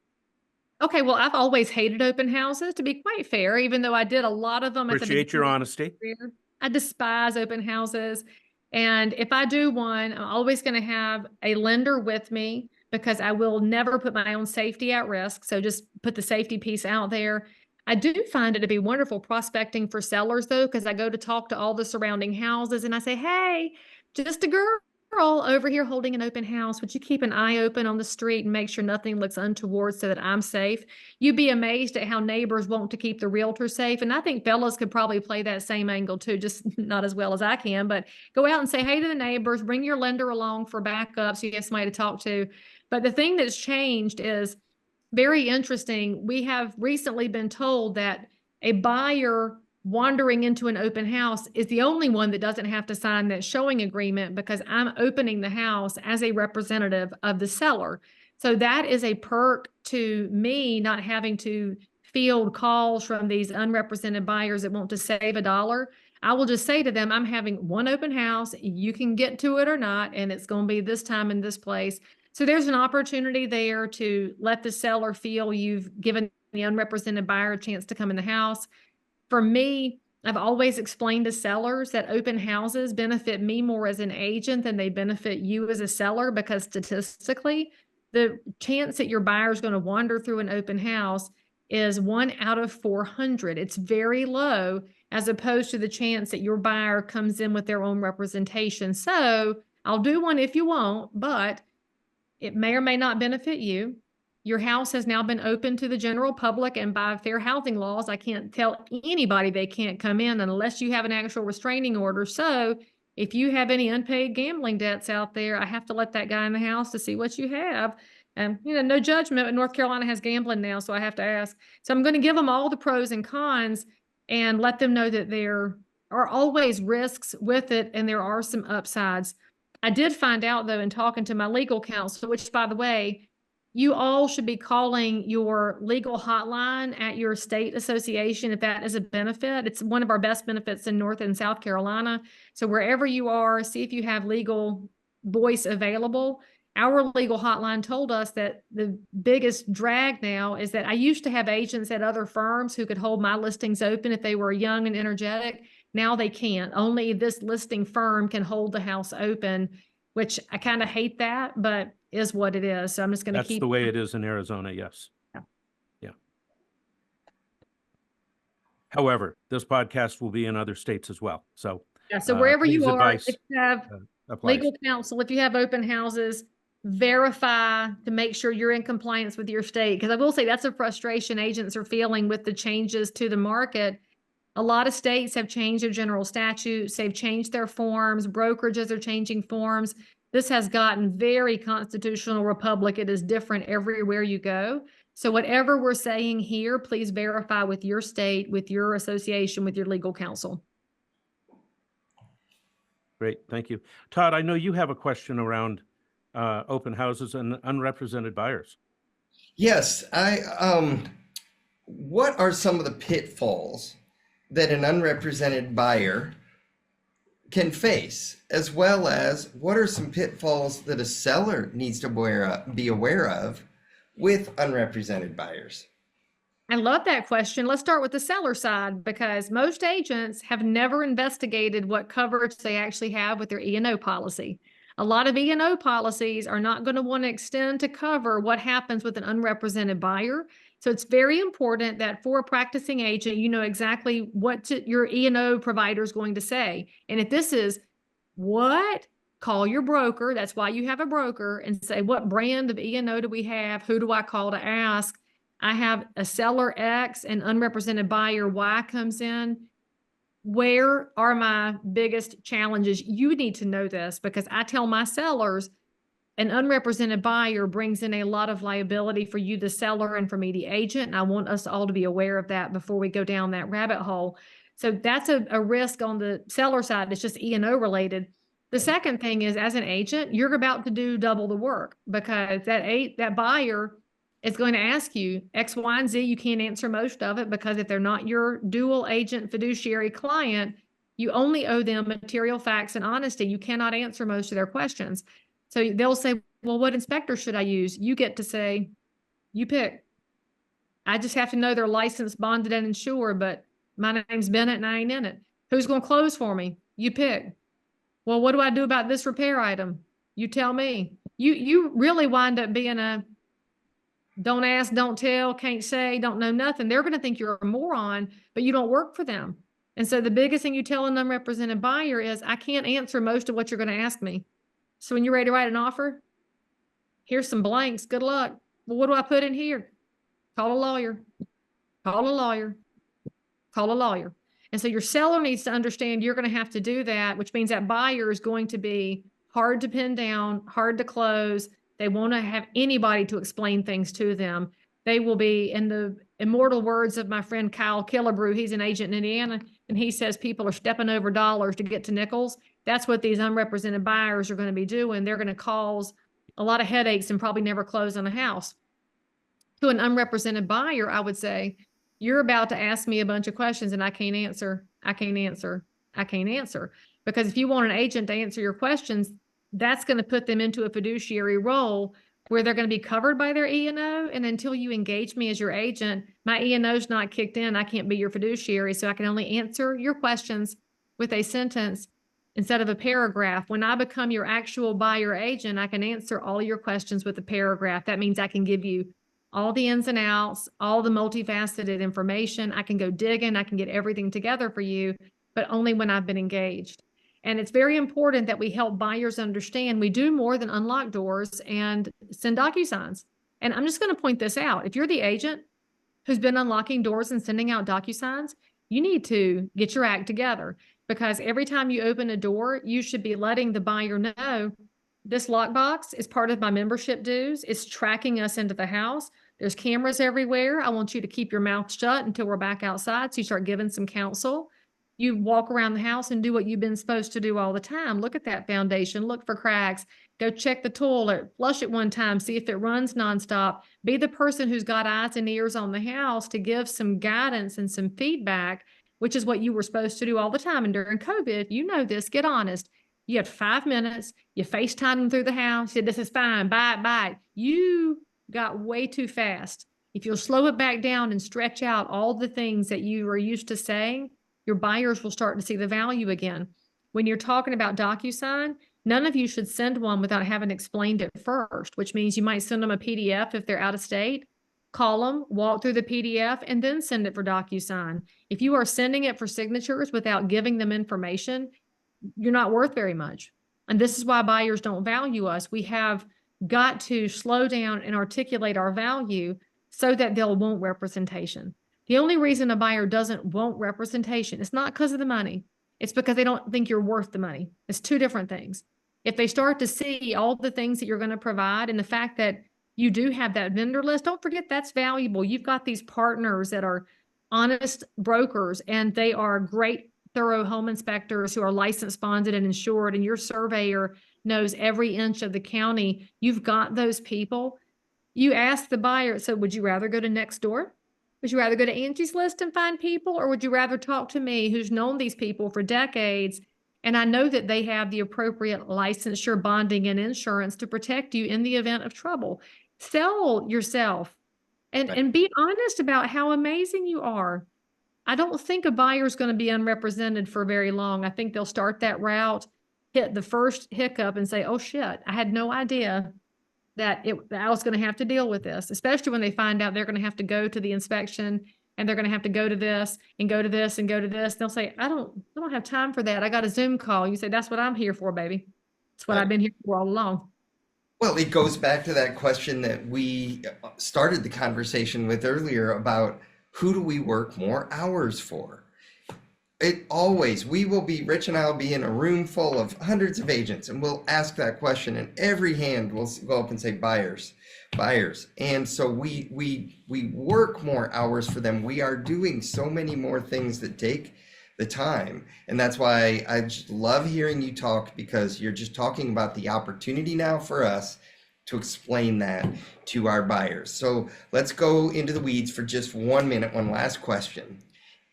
Okay, well, I've always hated open houses, to be quite fair, even though I did a lot of them. Appreciate your honesty. Career. I despise open houses. And if I do one, I'm always going to have a lender with me, because I will never put my own safety at risk. So just put the safety piece out there. I do find it to be wonderful prospecting for sellers, though, because I go to talk to all the surrounding houses and I say, hey, just a girl Carol over here holding an open house. Would you keep an eye open on the street and make sure nothing looks untoward so that I'm safe? You'd be amazed at how neighbors want to keep the realtor safe. And I think fellas could probably play that same angle too, just not as well as I can, but go out and say, hey to the neighbors, bring your lender along for backup so you have somebody to talk to. But the thing that's changed is very interesting. We have recently been told that a buyer wandering into an open house is the only one that doesn't have to sign that showing agreement because I'm opening the house as a representative of the seller. So that is a perk to me, not having to field calls from these unrepresented buyers that want to save $1. I will just say to them, I'm having one open house. You can get to it or not, and it's going to be this time in this place. So there's an opportunity there to let the seller feel you've given the unrepresented buyer a chance to come in the house. For me, I've always explained to sellers that open houses benefit me more as an agent than they benefit you as a seller, because statistically, the chance that your buyer is going to wander through an open house is 1 out of 400. It's very low, as opposed to the chance that your buyer comes in with their own representation. So I'll do one if you want, but it may or may not benefit you. Your house has now been open to the general public, and by fair housing laws, I can't tell anybody they can't come in unless you have an actual restraining order. So if you have any unpaid gambling debts out there, I have to let that guy in the house to see what you have. And, no judgment, but North Carolina has gambling now, so I have to ask. So I'm going to give them all the pros and cons and let them know that there are always risks with it, and there are some upsides. I did find out, though, in talking to my legal counsel, which, by the way, you all should be calling your legal hotline at your state association if that is a benefit. It's one of our best benefits in North and South Carolina. So wherever you are, see if you have legal voice available. Our legal hotline told us that the biggest drag now is that I used to have agents at other firms who could hold my listings open if they were young and energetic. Now they can't. Only this listing firm can hold the house open, which I kind of hate that, but is what it is. So I'm just going to keep. That's the way it is in Arizona. Yes. Yeah. Yeah. However, this podcast will be in other states as well. So yeah. So wherever you are, advice, if you have legal counsel, if you have open houses, verify to make sure you're in compliance with your state. Because I will say that's a frustration agents are feeling with the changes to the market. A lot of states have changed their general statutes. They've changed their forms. Brokerages are changing forms. This has gotten very constitutional republic. It is different everywhere you go. So whatever we're saying here, please verify with your state, with your association, with your legal counsel. Great. Thank you. Todd, I know you have a question around open houses and unrepresented buyers. Yes, what are some of the pitfalls that an unrepresented buyer can face, as well as what are some pitfalls that a seller needs to be aware of with unrepresented buyers? I love that question. Let's start with the seller side, because most agents have never investigated what coverage they actually have with their E&O policy. A lot of E&O policies are not going to want to extend to cover what happens with an unrepresented buyer. So it's very important that for a practicing agent, you know exactly what your E&O provider is going to say. And if this is what, call your broker. That's why you have a broker, and say, what brand of E&O do we have? Who do I call to ask? I have a seller X and unrepresented buyer Y comes in. Where are my biggest challenges? You need to know this, because I tell my sellers, an unrepresented buyer brings in a lot of liability for you, the seller, and for me, the agent. And I want us all to be aware of that before we go down that rabbit hole. So that's a risk on the seller side. It's just E&O related. The second thing is, as an agent, you're about to do double the work, because that buyer is going to ask you X, Y, and Z. You can't answer most of it, because if they're not your dual agent fiduciary client, you only owe them material facts and honesty. You cannot answer most of their questions. So they'll say, well, what inspector should I use? You get to say, you pick. I just have to know they're licensed, bonded, and insured, but my name's Bennett and I ain't in it. Who's going to close for me? You pick. Well, what do I do about this repair item? You tell me. You really wind up being a don't ask, don't tell, can't say, don't know nothing. They're going to think you're a moron, but you don't work for them. And so the biggest thing you tell an unrepresented buyer is, I can't answer most of what you're going to ask me. So when you're ready to write an offer, here's some blanks. Good luck. Well, what do I put in here? Call a lawyer. Call a lawyer. Call a lawyer. And so your seller needs to understand you're going to have to do that, which means that buyer is going to be hard to pin down, hard to close. They won't have anybody to explain things to them. They will be, in the immortal words of my friend Kyle Killebrew, he's an agent in Indiana, and he says people are stepping over dollars to get to nickels. That's what these unrepresented buyers are going to be doing. They're going to cause a lot of headaches and probably never close on a house. To an unrepresented buyer, I would say, you're about to ask me a bunch of questions and I can't answer. I can't answer. I can't answer. Because if you want an agent to answer your questions, that's going to put them into a fiduciary role where they're going to be covered by their E&O. And until you engage me as your agent, my E&O is not kicked in. I can't be your fiduciary. So I can only answer your questions with a sentence instead of a paragraph. When I become your actual buyer agent, I can answer all your questions with a paragraph. That means I can give you all the ins and outs, all the multifaceted information. I can go digging, I can get everything together for you, but only when I've been engaged. And it's very important that we help buyers understand we do more than unlock doors and send DocuSigns. And I'm just going to point this out. If you're the agent who's been unlocking doors and sending out DocuSigns, you need to get your act together, because every time you open a door, you should be letting the buyer know this lockbox is part of my membership dues. It's tracking us into the house. There's cameras everywhere. I want you to keep your mouth shut until we're back outside. So you start giving some counsel. You walk around the house and do what you've been supposed to do all the time. Look at that foundation. Look for cracks. Go check the toilet. Flush it one time. See if it runs nonstop. Be the person who's got eyes and ears on the house to give some guidance and some feedback, which is what you were supposed to do all the time. And during COVID, you know this, get honest. You had 5 minutes. You FaceTimed them through the house. Said, this is fine. Buy it, buy it. You got way too fast. If you'll slow it back down and stretch out all the things that you were used to saying, your buyers will start to see the value again. When you're talking about DocuSign, none of you should send one without having explained it first, which means you might send them a PDF if they're out of state. Call them, walk through the PDF, and then send it for DocuSign. If you are sending it for signatures without giving them information, you're not worth very much. And this is why buyers don't value us. We have got to slow down and articulate our value so that they'll want representation. The only reason a buyer doesn't want representation, it's not because of the money. It's because they don't think you're worth the money. It's two different things. If they start to see all the things that you're going to provide and the fact that you do have that vendor list, don't forget that's valuable. You've got these partners that are honest brokers and they are great, thorough home inspectors who are licensed, bonded, and insured, and your surveyor knows every inch of the county. You've got those people. You ask the buyer, so would you rather go to Nextdoor? Would you rather go to Angie's List and find people, or would you rather talk to me who's known these people for decades, and I know that they have the appropriate licensure, bonding, and insurance to protect you in the event of trouble? Sell yourself and be honest about how amazing you are. I don't think a buyer is going to be unrepresented for very long. I think they'll start that route, hit the first hiccup and say, oh shit, I had no idea that I was going to have to deal with this, especially when they find out they're going to have to go to the inspection and they're going to have to go to this and go to this and go to this. They'll say, I don't have time for that. I got a Zoom call. You say, that's what I'm here for, baby. That's what I've been here for all along. Well, it goes back to that question that we started the conversation with earlier about who do we work more hours for? Rich and I will be in a room full of hundreds of agents and we'll ask that question and every hand will go up and say buyers. And so we work more hours for them. We are doing so many more things that take the time. And that's why I just love hearing you talk, because you're just talking about the opportunity now for us to explain that to our buyers. So let's go into the weeds for just 1 minute. One last question.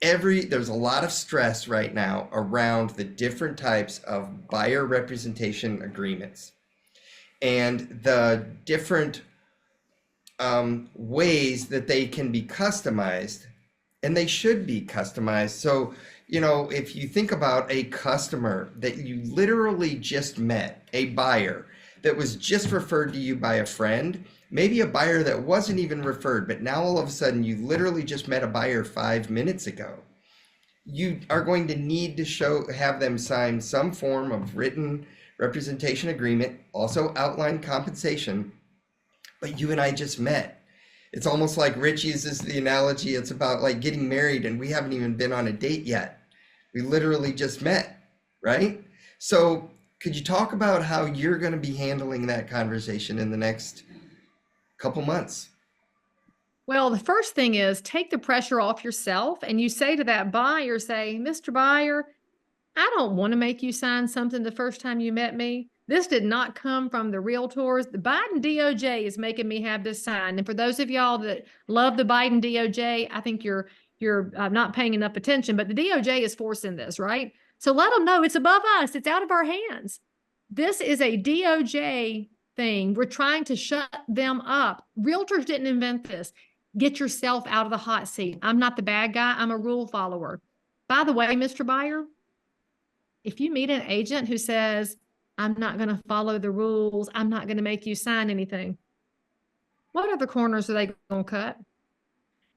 There's a lot of stress right now around the different types of buyer representation agreements and the different ways that they can be customized, and they should be customized. So, if you think about a customer that you literally just met, a buyer that was just referred to you by a friend, maybe a buyer that wasn't even referred, but now all of a sudden you literally just met a buyer 5 minutes ago. You are going to need to have them sign some form of written representation agreement also outlined compensation, but you and I just met. It's almost like Rich uses the analogy, it's about like getting married and we haven't even been on a date yet. We literally just met, right? So could you talk about how you're going to be handling that conversation in the next couple months? Well, the first thing is take the pressure off yourself and you say to that buyer, say, Mr. Buyer, I don't want to make you sign something the first time you met me. This did not come from the realtors. The Biden DOJ is making me have this sign. And for those of y'all that love the Biden DOJ, I think you're not paying enough attention, but the DOJ is forcing this, right? So let them know it's above us. It's out of our hands. This is a DOJ thing. We're trying to shut them up. Realtors didn't invent this. Get yourself out of the hot seat. I'm not the bad guy. I'm a rule follower. By the way, Mr. Buyer, if you meet an agent who says, I'm not going to follow the rules, I'm not going to make you sign anything, what other corners are they going to cut?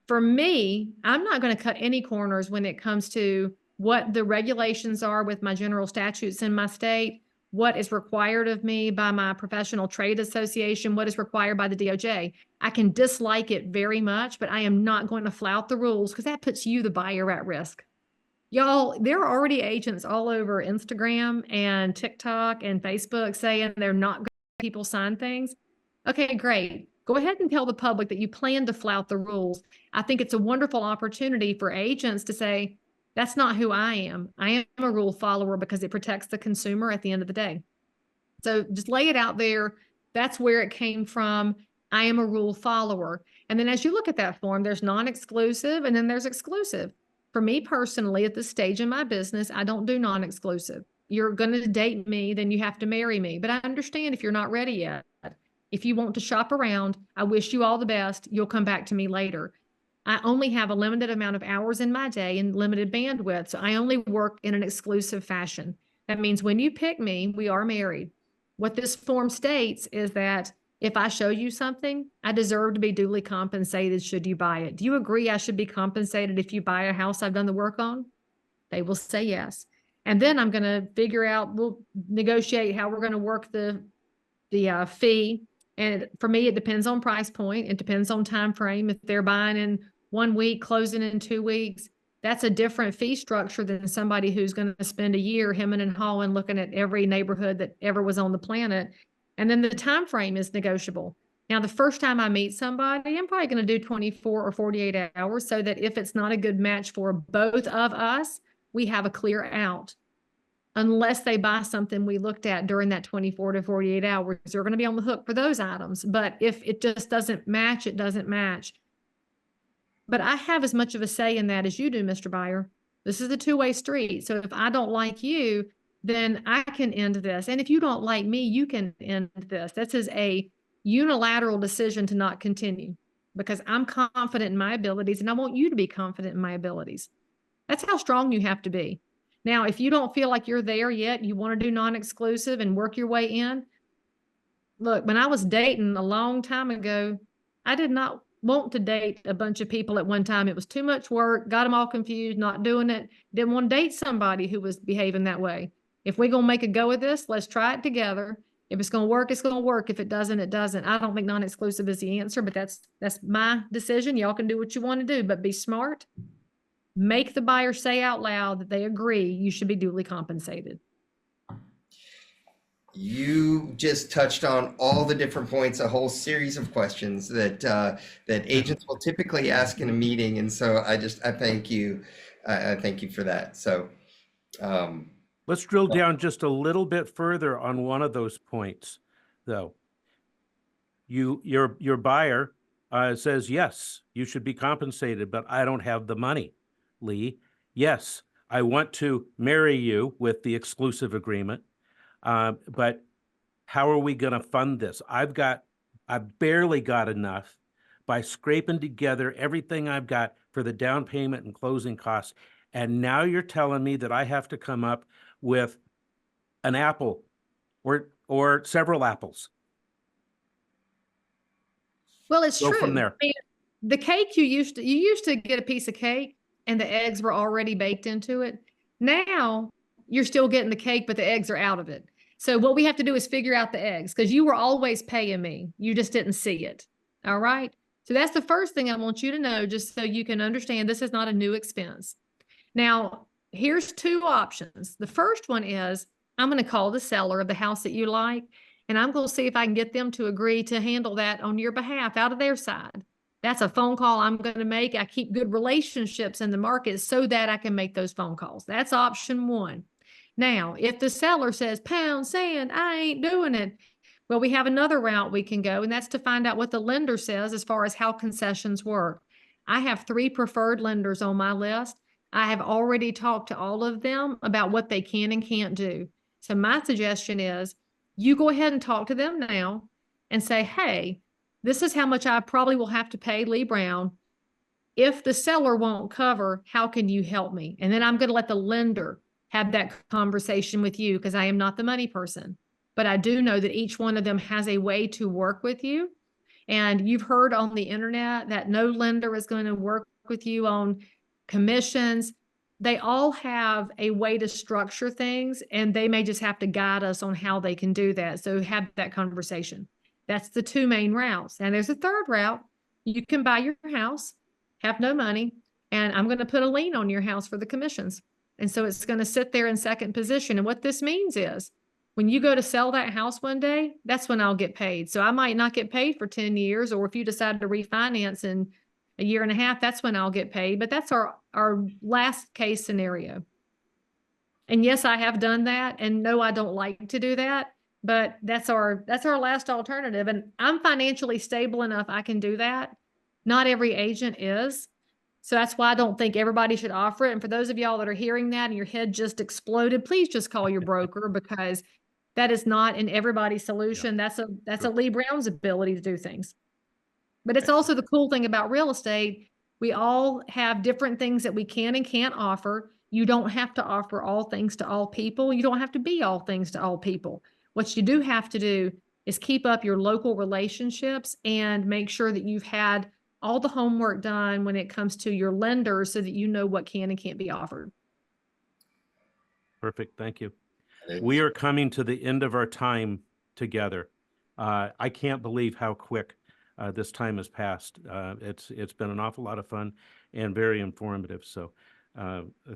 For me, I'm not going to cut any corners when it comes to what the regulations are with my general statutes in my state, what is required of me by my professional trade association, what is required by the DOJ. I can dislike it very much, but I am not going to flout the rules because that puts you, the buyer, at risk. Y'all, there are already agents all over Instagram and TikTok and Facebook saying they're not going to let people sign things. Okay, great. Go ahead and tell the public that you plan to flout the rules. I think it's a wonderful opportunity for agents to say, that's not who I am. I am a rule follower because it protects the consumer at the end of the day. So just lay it out there. That's where it came from. I am a rule follower. And then as you look at that form, there's non-exclusive and then there's exclusive. For me personally, at this stage in my business, I don't do non-exclusive. You're going to date me, then you have to marry me. But I understand if you're not ready yet. If you want to shop around, I wish you all the best. You'll come back to me later. I only have a limited amount of hours in my day and limited bandwidth. So I only work in an exclusive fashion. That means when you pick me, we are married. What this form states is that if I show you something, I deserve to be duly compensated should you buy it. Do you agree I should be compensated if you buy a house I've done the work on? They will say yes. And then I'm going to figure out, we'll negotiate how we're going to work the fee. And for me, it depends on price point. It depends on time frame. If they're buying in 1 week, closing in 2 weeks, that's a different fee structure than somebody who's going to spend a year hemming and hawing, looking at every neighborhood that ever was on the planet. And then the time frame is negotiable. Now, the first time I meet somebody, I'm probably going to do 24 or 48 hours so that if it's not a good match for both of us, we have a clear out. Unless they buy something we looked at during that 24 to 48 hours, they're going to be on the hook for those items. But if it just doesn't match, it doesn't match. But I have as much of a say in that as you do, Mr. Buyer. This is a two-way street. So if I don't like you, then I can end this. And if you don't like me, you can end this. This is a unilateral decision to not continue because I'm confident in my abilities and I want you to be confident in my abilities. That's how strong you have to be. Now, if you don't feel like you're there yet, you want to do non-exclusive and work your way in. Look, when I was dating a long time ago, I did not want to date a bunch of people at one time. It was too much work, got them all confused, not doing it. Didn't want to date somebody who was behaving that way. If we're going to make a go of this, let's try it together. If it's going to work, it's going to work. If it doesn't, it doesn't. I don't think non-exclusive is the answer, but that's my decision. Y'all can do what you want to do, but be smart. Make the buyer say out loud that they agree you should be duly compensated. You just touched on all the different points, a whole series of questions that that agents will typically ask in a meeting, and so I thank you, I thank you for that. So let's drill down just a little bit further on one of those points, though. Your buyer says yes, you should be compensated, but I don't have the money. Leigh, yes, I want to marry you with the exclusive agreement. But how are we going to fund this? I've barely got enough by scraping together everything I've got for the down payment and closing costs. And now you're telling me that I have to come up with an apple or several apples. Well, it's Go true. from there. I mean, the cake you used to get a piece of cake and the eggs were already baked into it. Now you're still getting the cake, but the eggs are out of it. So what we have to do is figure out the eggs, because you were always paying me. You just didn't see it. All right. So that's the first thing I want you to know, just so you can understand this is not a new expense. Now, here's two options. The first one is I'm going to call the seller of the house that you like, and I'm going to see if I can get them to agree to handle that on your behalf out of their side. That's a phone call I'm going to make. I keep good relationships in the market so that I can make those phone calls. That's option one. Now, if the seller says, pound sand, I ain't doing it. Well, we have another route we can go, and that's to find out what the lender says as far as how concessions work. I have 3 preferred lenders on my list. I have already talked to all of them about what they can and can't do. So my suggestion is you go ahead and talk to them now and say, hey, this is how much I probably will have to pay Leigh Brown. If the seller won't cover, how can you help me? And then I'm going to let the lender have that conversation with you, because I am not the money person. But I do know that each one of them has a way to work with you. And you've heard on the internet that no lender is going to work with you on commissions. They all have a way to structure things, and they may just have to guide us on how they can do that. So have that conversation. That's the 2 main routes. And there's a third route. You can buy your house, have no money, and I'm going to put a lien on your house for the commissions. And so it's going to sit there in second position. And what this means is when you go to sell that house one day, that's when I'll get paid. So I might not get paid for 10 years, or if you decide to refinance in a year and a half, that's when I'll get paid. But that's our last case scenario. And yes, I have done that. And no, I don't like to do that, but that's our last alternative. And I'm financially stable enough I can do that. Not every agent is. So that's why I don't think everybody should offer it. And for those of y'all that are hearing that and your head just exploded, please just call your broker, because that is not in everybody's solution. Yeah. That's a Leigh Brown's ability to do things. But it's also the cool thing about real estate. We all have different things that we can and can't offer. You don't have to offer all things to all people. You don't have to be all things to all people. What you do have to do is keep up your local relationships and make sure that you've had all the homework done when it comes to your lenders, so that you know what can and can't be offered. Perfect. Thank you. We are coming to the end of our time together. I can't believe how quick this time has passed. It's been an awful lot of fun and very informative. So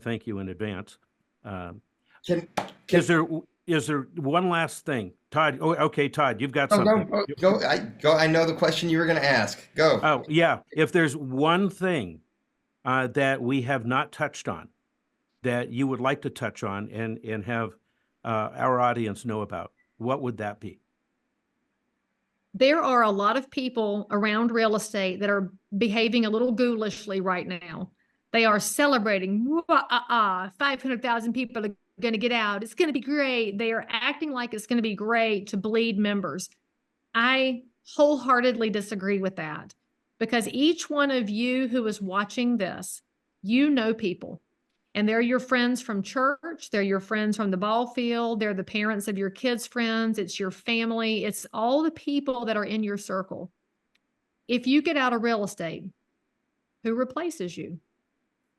thank you in advance. Is there one last thing, Todd? Oh, okay, Todd, you've got something. Go. I know the question you were going to ask. Go. Oh, yeah. If there's one thing that we have not touched on that you would like to touch on and have our audience know about, what would that be? There are a lot of people around real estate that are behaving a little ghoulishly right now. They are celebrating, 500,000 people are going to get out. It's going to be great. They are acting like it's going to be great to bleed members. I wholeheartedly disagree with that, because each one of you who is watching this, you know people, and they're your friends from church. They're your friends from the ball field. They're the parents of your kids' friends. It's your family. It's all the people that are in your circle. If you get out of real estate, who replaces you?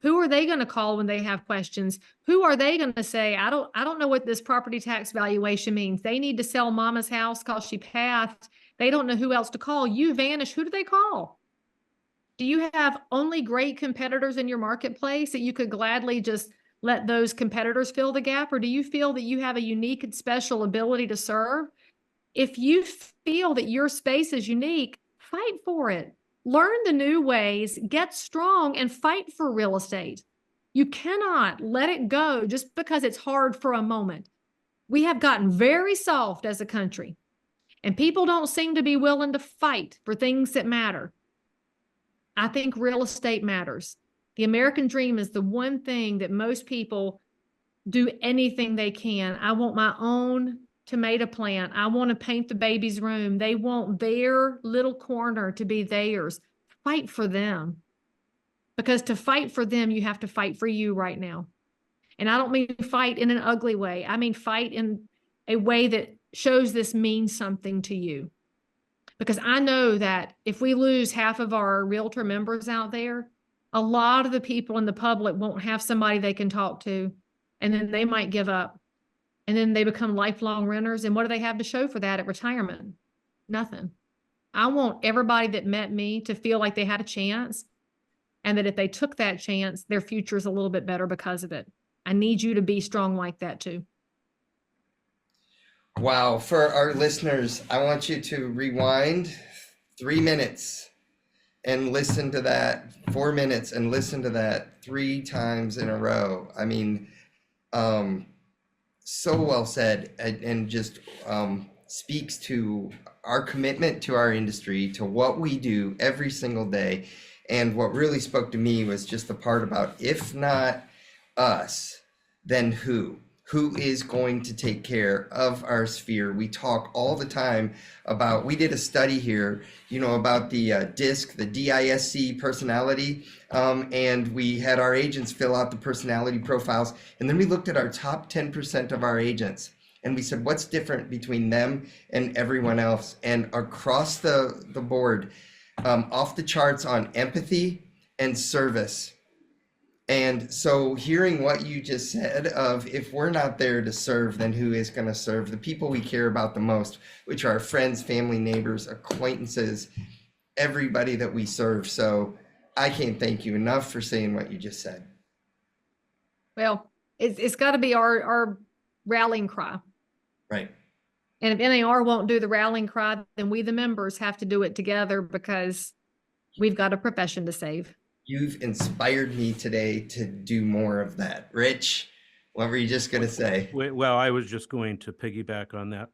Who are they going to call when they have questions? Who are they going to say, I don't know what this property tax valuation means. They need to sell mama's house because she passed. They don't know who else to call. You vanish. Who do they call? Do you have only great competitors in your marketplace that you could gladly just let those competitors fill the gap? Or do you feel that you have a unique and special ability to serve? If you feel that your space is unique, fight for it. Learn the new ways, get strong, and fight for real estate. You cannot let it go just because it's hard for a moment. We have gotten very soft as a country, and people don't seem to be willing to fight for things that matter. I think real estate matters. The American dream is the one thing that most people do anything they can. I want my own tomato plant. I want to paint the baby's room. They want their little corner to be theirs. Fight for them. Because to fight for them, you have to fight for you right now. And I don't mean fight in an ugly way. I mean fight in a way that shows this means something to you. Because I know that if we lose half of our realtor members out there, a lot of the people in the public won't have somebody they can talk to, and then they might give up. and then they become lifelong renters. And what do they have to show for that at retirement? Nothing. I want everybody that met me to feel like they had a chance, and that if they took that chance, their future is a little bit better because of it. I need you to be strong like that too. Wow. For our listeners, I want you to rewind 3 minutes and listen to that, 4 minutes, and listen to that 3 times in a row. I mean, so well said, and just speaks to our commitment to our industry, to what we do every single day. And what really spoke to me was just the part about, if not us, then who? Who is going to take care of our sphere? We talk all the time about, we did a study here, about the DISC, the DISC personality, and we had our agents fill out the personality profiles. And then we looked at our top 10% of our agents, and we said, what's different between them and everyone else? And across the board, off the charts on empathy and service. And so hearing what you just said of, if we're not there to serve, then who is going to serve? The people we care about the most, which are our friends, family, neighbors, acquaintances, everybody that we serve. So I can't thank you enough for saying what you just said. Well, it's got to be our rallying cry. Right. And if NAR won't do the rallying cry, then we, the members, have to do it together, because we've got a profession to save. You've inspired me today to do more of that. Rich, what were you just going to say? Well, I was just going to piggyback on that,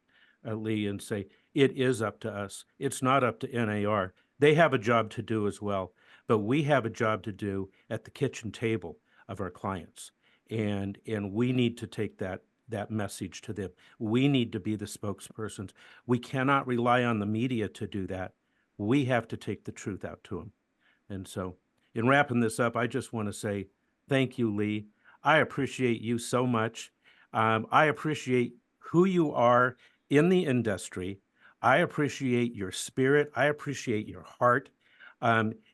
Leigh, and say it is up to us. It's not up to NAR. They have a job to do as well, but we have a job to do at the kitchen table of our clients, and we need to take that message to them. We need to be the spokespersons. We cannot rely on the media to do that. We have to take the truth out to them. And so, in wrapping this up, I just want to say thank you, Leigh. I appreciate you so much. I appreciate who you are in the industry. I appreciate your spirit. I appreciate your heart.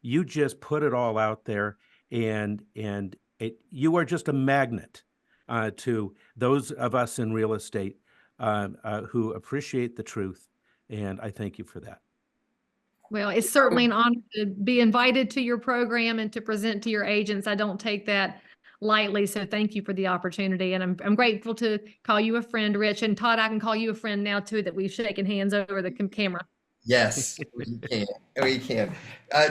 You just put it all out there, and you are just a magnet to those of us in real estate who appreciate the truth. And I thank you for that. Well, it's certainly an honor to be invited to your program and to present to your agents. I don't take that lightly. So thank you for the opportunity. And I'm grateful to call you a friend, Rich. And Todd, I can call you a friend now too, that we've shaken hands over the camera. Yes, we can. We can.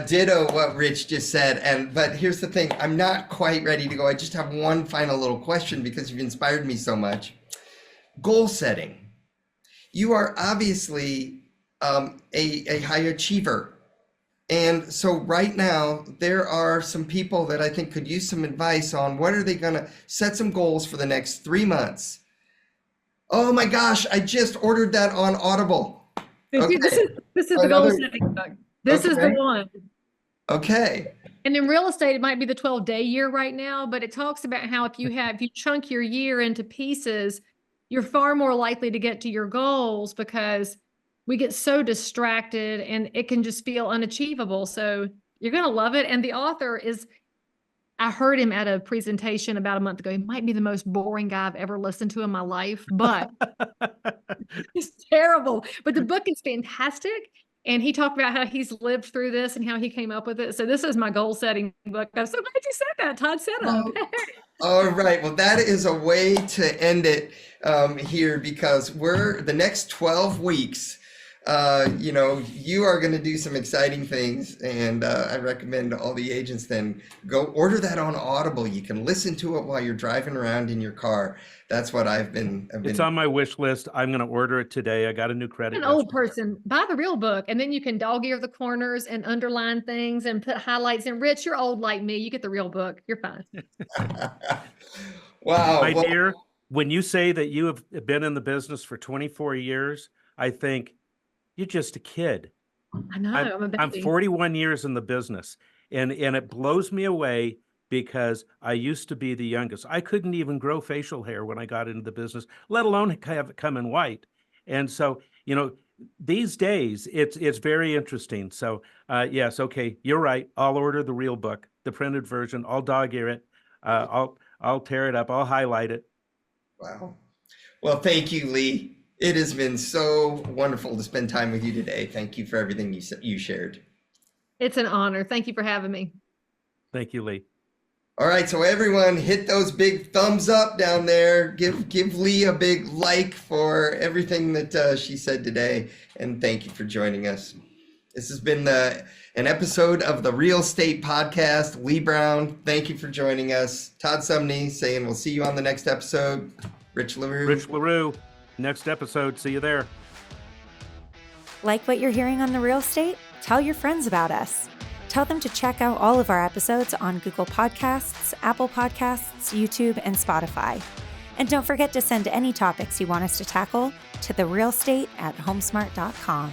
Ditto what Rich just said. But here's the thing. I'm not quite ready to go. I just have one final little question, because you've inspired me so much. Goal setting. You are obviously a high achiever. And so right now, there are some people that I think could use some advice on, what are they going to set some goals for the next 3 months. Oh my gosh, I just ordered that on Audible. Okay. This is the goal setting book. This is the one. Okay. And in real estate, it might be the 12-day year right now, but it talks about how if you chunk your year into pieces, you're far more likely to get to your goals, because we get so distracted and it can just feel unachievable. So you're going to love it. And the author is, I heard him at a presentation about a month ago. He might be the most boring guy I've ever listened to in my life, but it's terrible. But the book is fantastic. And he talked about how he's lived through this and how he came up with it. So this is my goal setting book. I'm so glad you said that. Todd said it. All right. Well, that is a way to end it here, because we're the next 12 weeks. You are going to do some exciting things, and I recommend all the agents then go order that on Audible. You can listen to it while you're driving around in your car. That's what I've been. It's on my wish list. I'm going to order it today. I got a new credit. An old person, buy the real book, and then you can dog ear the corners and underline things and put highlights in. Rich, you're old like me. You get the real book. You're fine. Wow. My dear, when you say that you have been in the business for 24 years, I think you're just a kid. I know. I'm a baby. I'm 41 years in the business, and it blows me away, because I used to be the youngest. I couldn't even grow facial hair when I got into the business, let alone have it come in white. And so, these days it's very interesting. So yes, okay, you're right. I'll order the real book, the printed version. I'll dog ear it. I'll tear it up. I'll highlight it. Wow. Well, thank you, Leigh. It has been so wonderful to spend time with you today. Thank you for everything you shared. It's an honor. Thank you for having me. Thank you, Leigh. All right, so everyone hit those big thumbs up down there. Give Leigh a big like for everything that she said today. And thank you for joining us. This has been an episode of the Real Estate Podcast. Leigh Brown, thank you for joining us. Todd Sumney saying we'll see you on the next episode. Rich LaRue, next episode. See you there. Like what you're hearing on The Real Estate? Tell your friends about us. Tell them to check out all of our episodes on Google Podcasts, Apple Podcasts, YouTube, and Spotify. And don't forget to send any topics you want us to tackle to therealestate@homesmart.com.